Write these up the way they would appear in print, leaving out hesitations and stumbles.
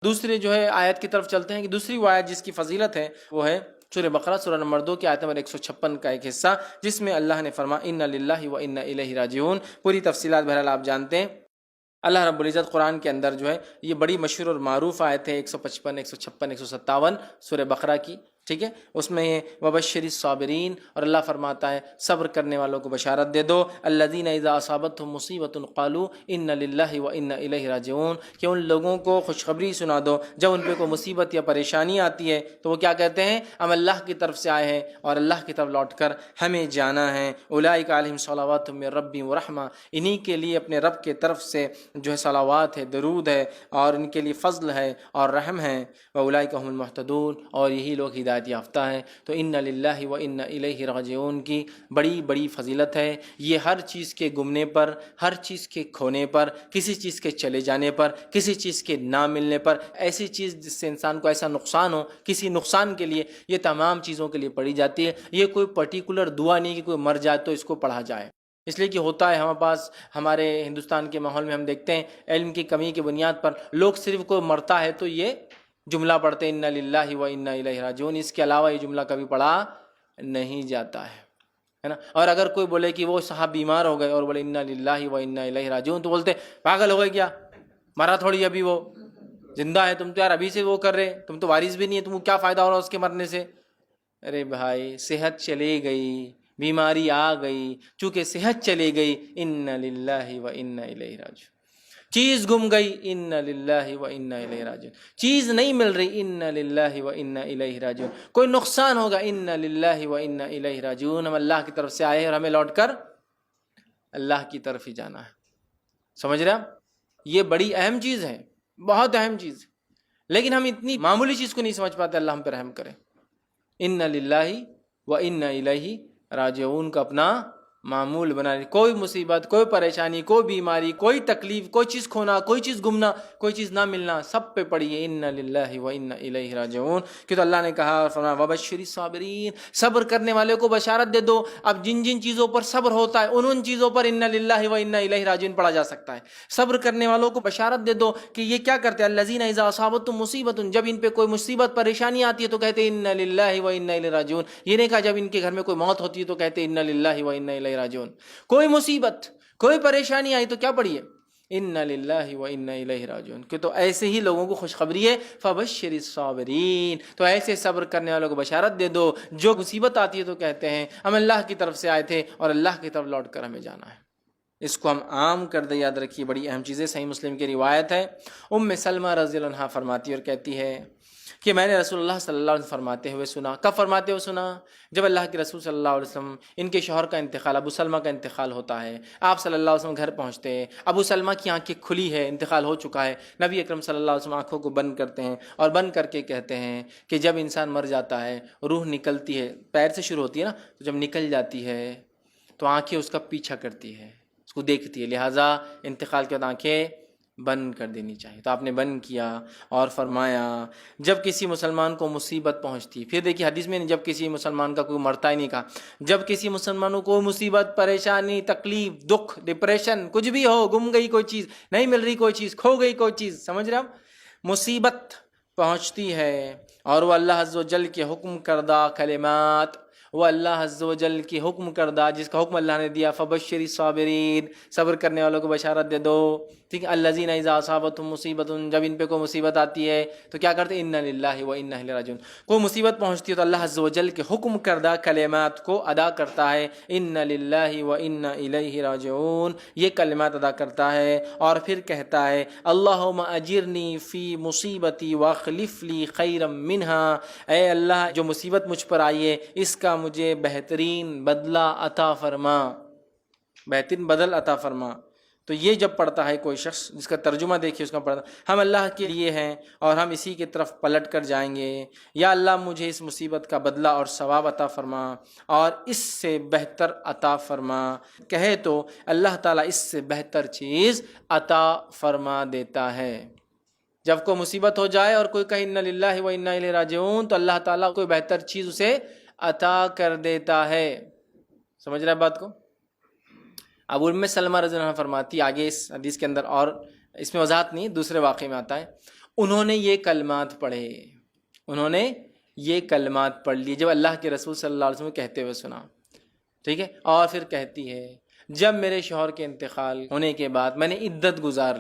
دوسرے جو ہے آیت کی طرف چلتے ہیں کہ دوسری وہ آیت جس کی فضیلت ہے وہ ہے سورہ بقرہ سورہ نمبر 2 کی آیت نمبر 156 کا ایک حصہ، جس میں اللہ نے فرمایا انا للہ و انا الیہ راجعون۔ پوری تفصیلات بہرحال آپ جانتے ہیں۔ اللہ رب العزت قرآن کے اندر جو ہے یہ بڑی مشہور اور معروف آیت ہے 155 156 157 سورہ بقرہ کی، ٹھیک ہے، اس میں یہ وبشر الصابرین، اور اللہ فرماتا ہے صبر کرنے والوں کو بشارت دے دو، الذین اذا اصابتهم مصیبۃ قالوا ان للہ و انا الیہ راجعون، کہ ان لوگوں کو خوشخبری سنا دو جب ان پہ کوئی مصیبت یا پریشانی آتی ہے تو وہ کیا کہتے ہیں، ہم اللہ کی طرف سے آئے ہیں اور اللہ کی طرف لوٹ کر ہمیں جانا ہے، اولئک علیہم صلوات من ربہم ورحمہ، انہی کے لیے اپنے رب کے طرف سے جو ہے صلوات ہے، درود ہے، اور ان کے لیے فضل ہے اور رحم ہے، واولئک هم المہتدون، اور یہی لوگ ہدایت یافتہ ہیں۔ تو ان للہ و انا الیہ راجعون کی بڑی بڑی فضیلت ہے۔ یہ ہر چیز کے گمنے پر، ہر چیز کے کھونے پر، کسی چیز کے چلے جانے پر، کسی چیز کے نہ ملنے پر، ایسی چیز جس سے انسان کو ایسا نقصان ہو، کسی نقصان کے لیے، یہ تمام چیزوں کے لیے پڑھی جاتی ہے۔ یہ کوئی پرٹیکولر دعا نہیں کہ کوئی مر جائے تو اس کو پڑھا جائے، اس لیے کہ ہوتا ہے ہمارے پاس، ہمارے ہندوستان کے ماحول میں ہم دیکھتے ہیں علم کی کمی کی بنیاد پر لوگ صرف کوئی مرتا ہے تو یہ جملہ پڑھتے ہیں انا للہ و انا الیہ راجعون، اس کے علاوہ یہ جملہ کبھی پڑھا نہیں جاتا ہے نا۔ اور اگر کوئی بولے کہ وہ صاحب بیمار ہو گئے اور بولے انا للہ و انا الیہ راجعون، تو بولتے پاگل ہو گئے کیا، مرا تھوڑی ابھی وہ زندہ ہے، تم تو یار ابھی سے وہ کر رہے، تم تو وارث بھی نہیں ہے، تم کو کیا فائدہ ہو رہا اس کے مرنے سے۔ ارے بھائی صحت چلی گئی، بیماری آ گئی، چونکہ صحت چلی گئی انا للہ و انا الیہ راجعون، چیز گم گئی انا للہ و انا الیہ راجعون، چیز نہیں مل رہی انا للہ و انا الیہ راجعون، کوئی نقصان ہوگا انا للہ و انا الیہ راجعون، ہم اللہ کی طرف سے آئے ہیں اور ہمیں لوٹ کر اللہ کی طرف ہی جانا ہے۔ سمجھ رہے آپ، یہ بڑی اہم چیز ہے، بہت اہم چیز ہے، لیکن ہم اتنی معمولی چیز کو نہیں سمجھ پاتے۔ اللہ ہم پہ رحم کرے۔ انا للہ و انا الیہ راجعون کا اپنا معمول بنا لیں، کوئی مصیبت، کوئی پریشانی، کوئی بیماری، کوئی تکلیف، کوئی چیز کھونا، کوئی چیز گمنا، کوئی چیز نہ ملنا، سب پہ پڑھیے انا للہ و انا الیہ راجعون، کہ تو اللہ نے کہا اور فرمایا وبشر الصابرین، صبر کرنے والے کو بشارت دے دو۔ اب جن جن چیزوں پر صبر ہوتا ہے ان چیزوں پر انا للہ و انا الیہ راجعون پڑھا جا سکتا ہے۔ صبر کرنے والوں کو بشارت دے دو کہ یہ کیا کرتے ہیں، الذین اذا اصابتهم مصیبت، جب ان پہ کوئی مصیبت پریشانی آتی ہے تو کہتے ہیں انا للہ و انا الیہ راجعون۔ یہ نہیں کہا جب ان کے گھر میں کوئی موت ہوتی ہے تو کہتے ہیں انا للہ و انا الیہ راجعون۔ کوئی مصیبت، کوئی پریشانی آئی تو کیا پڑھیے، انا للہ و انا الیہ راجعون، کہ تو ایسے ہی لوگوں کو خوشخبری ہے فبشر الصابرین، تو ایسے صبر کرنے والوں کو بشارت دے دو جو مصیبت آتی ہے تو کہتے ہیں ہم اللہ کی طرف سے آئے تھے اور اللہ کی طرف لوٹ کر ہمیں جانا ہے۔ اس کو ہم عام کر دیں، یاد رکھیے بڑی اہم چیزیں۔ صحیح مسلم کی روایت ہے، ام سلمہ رضی اللہ عنہا فرماتی ہے اور کہتی ہے کہ میں نے رسول اللہ صلی اللہ علیہ وسلم فرماتے ہوئے سنا۔ کب فرماتے ہوئے سنا؟ جب اللہ کے رسول صلی اللہ علیہ وسلم، ان کے شوہر کا انتقال، ابو سلمہ کا انتقال ہوتا ہے، آپ صلی اللہ علیہ وسلم گھر پہنچتے ہیں، ابو سلمہ کی آنکھیں کھلی ہے، انتقال ہو چکا ہے، نبی اکرم صلی اللہ علیہ وسلم آنکھوں کو بند کرتے ہیں اور بند کر کے کہتے ہیں کہ جب انسان مر جاتا ہے، روح نکلتی ہے، پیر سے شروع ہوتی ہے نا، تو جب نکل جاتی ہے تو آنکھیں اس کا پیچھا کرتی ہے، اس کو دیکھتی ہے، لہٰذا انتقال کے بعد آنکھیں بند کر دینی چاہیے۔ تو آپ نے بند کیا اور فرمایا جب کسی مسلمان کو مصیبت پہنچتی، پھر دیکھیے حدیث میں جب کسی مسلمان کا کوئی مرتا ہی نہیں کہا، جب کسی مسلمانوں کو مصیبت، پریشانی، تکلیف، دکھ، ڈپریشن، کچھ بھی ہو، گم گئی کوئی چیز، نہیں مل رہی کوئی چیز، کھو گئی کوئی چیز، سمجھ رہے آپ، مصیبت پہنچتی ہے اور وہ اللہ عز و جل کے حکم کردہ کلمات، وہ اللہ عز و جل کی حکم کردہ جس کا حکم اللہ نے دیا فبشر الصابرین، صبر کرنے والوں کو بشارت دے دو، ٹھیک ہے، الذین اذا اصابتهم مصیبت، جب ان پہ کوئی مصیبت آتی ہے تو کیا کرتے ہیں انا للہ و انا الیہ راجعون، کوئی مصیبت پہنچتی ہے تو اللہ عز و جل کے حکم کردہ کلمات کو ادا کرتا ہے، انا للہ و انا الیہ راجعون، یہ کلمات ادا کرتا ہے اور پھر کہتا ہے اللہم اجرنی فی مصیبتی واخلف لی خیرا منہا، اے اللہ جو مصیبت مجھ پر آئی ہے اس کا مجھے بہترین بدلہ عطا فرما، بہترین بدل عطا فرما۔ تو یہ جب پڑھتا ہے کوئی شخص، جس کا ترجمہ دیکھیے اس کا پڑھتا، ہم اللہ کے لیے ہیں اور ہم اسی کی طرف پلٹ کر جائیں گے، یا اللہ مجھے اس مصیبت کا بدلہ اور ثواب عطا فرما اور اس سے بہتر عطا فرما، کہے تو اللہ تعالیٰ اس سے بہتر چیز عطا فرما دیتا ہے۔ جب کوئی مصیبت ہو جائے اور کوئی کہے انا للہ و انا الیہ راجعون تو اللہ تعالیٰ کوئی بہتر چیز اسے عطا کر دیتا ہے۔ سمجھ رہے بات کو؟ اب ام سلمہ رضی اللہ عنہ فرماتی، آگے اس حدیث کے اندر اور اس میں وضاحت نہیں، دوسرے واقعے میں آتا ہے، انہوں نے یہ کلمات پڑھے، انہوں نے یہ کلمات پڑھ لیے جب اللہ کے رسول صلی اللہ علیہ وسلم کہتے ہوئے سنا، ٹھیک ہے. اور پھر کہتی ہے جب میرے شوہر کے انتقال ہونے کے بعد میں نے عدت گزار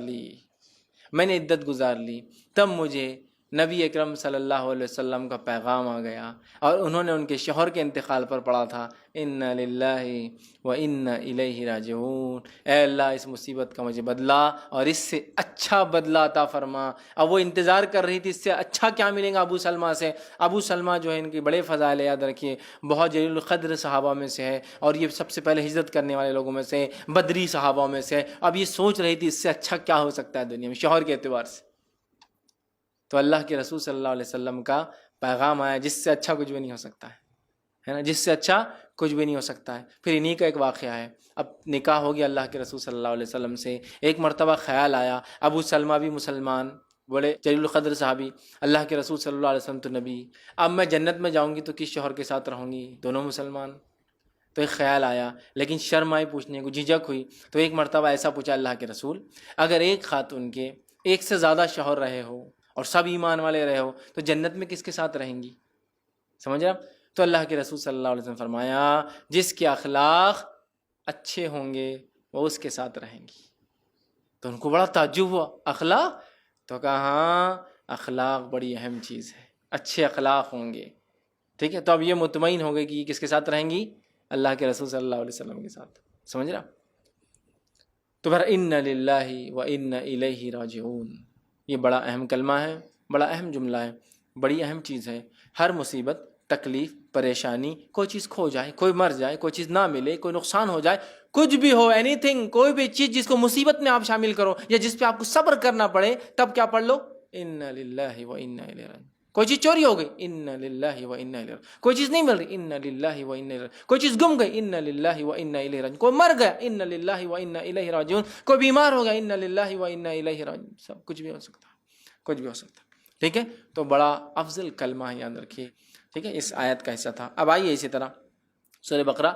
لی تب مجھے نبی اکرم صلی اللہ علیہ وسلم کا پیغام آ گیا اور انہوں نے ان کے شوہر کے انتقال پر پڑھا تھا انا للہ و انا الیہ راجعون، اے اللہ اس مصیبت کا مجھے بدلہ اور اس سے اچھا بدلہ عطا فرما. اب وہ انتظار کر رہی تھی اس سے اچھا کیا ملے گا ابو سلمہ سے. ابو سلمہ جو ہے ان کی بڑے فضائل یاد رکھیے، بہت جلیل القدر صحابہ میں سے ہے اور یہ سب سے پہلے ہجرت کرنے والے لوگوں میں سے، بدری صحابہ میں سے. اب یہ سوچ رہی تھی اس سے اچھا کیا ہو سکتا ہے دنیا میں شوہر کے اعتبار سے. تو اللہ کے رسول صلی اللہ علیہ وسلم کا پیغام آیا جس سے اچھا کچھ بھی نہیں ہو سکتا ہے نا، جس سے اچھا کچھ بھی نہیں ہو سکتا ہے. پھر انہی کا ایک واقعہ ہے، اب نکاح ہو گیا اللہ کے رسول صلی اللہ علیہ وسلم سے. ایک مرتبہ خیال آیا، ابو سلمہ بھی مسلمان، بڑے جلیل القدر صحابی، اللہ کے رسول صلی اللہ علیہ وسلم تو نبی، اب میں جنت میں جاؤں گی تو کس شوہر کے ساتھ رہوں گی، دونوں مسلمان. تو ایک خیال آیا لیکن شرم آئی پوچھنے کو، جھجک ہوئی. تو ایک مرتبہ ایسا پوچھا اللہ کے رسول، اگر ایک خاتون کے ایک سے زیادہ شوہر رہے ہو اور سب ایمان والے رہے ہو تو جنت میں کس کے ساتھ رہیں گی؟ سمجھ رہے؟ تو اللہ کے رسول صلی اللہ علیہ وسلم فرمایا جس کے اخلاق اچھے ہوں گے وہ اس کے ساتھ رہیں گی. تو ان کو بڑا تعجب ہوا، اخلاق؟ تو کہا ہاں اخلاق بڑی اہم چیز ہے، اچھے اخلاق ہوں گے. ٹھیک ہے، تو اب یہ مطمئن ہو گئے کہ یہ کس کے ساتھ رہیں گی؟ اللہ کے رسول صلی اللہ علیہ وسلم کے ساتھ. سمجھ رہا؟ تو پھر ان للہ و انا الیہ راجعون، یہ بڑا اہم کلمہ ہے، بڑا اہم جملہ ہے، بڑی اہم چیز ہے. ہر مصیبت، تکلیف، پریشانی، کوئی چیز کھو جائے، کوئی مر جائے، کوئی چیز نہ ملے، کوئی نقصان ہو جائے، کچھ بھی ہو، اینی تھنگ، کوئی بھی چیز جس کو مصیبت میں آپ شامل کرو یا جس پہ آپ کو صبر کرنا پڑے، تب کیا پڑھ لو؟ انا للہ و انا الیہ راجعون. کوئی چیز چوری ہو گئی، انا للہ و انا الیہ راجعون. کوئی چیز نہیں مل رہی، انا للہ و انا الیہ راجعون. کوئی چیز گم گئی، انا للہ و انا الیہ راجعون. کوئی مر گیا، انا للہ و انا الیہ راجعون. کوئی بیمار ہو گیا، انا للہ و انا الیہ راجعون. سب کچھ بھی ہو سکتا ہے، کچھ بھی ہو سکتا ہے. ٹھیک ہے، تو بڑا افضل کلمہ ہے، یاد رکھیے. ٹھیک ہے، اس آیت کا حصہ تھا. اب آئیے اسی طرح سورہ بقرہ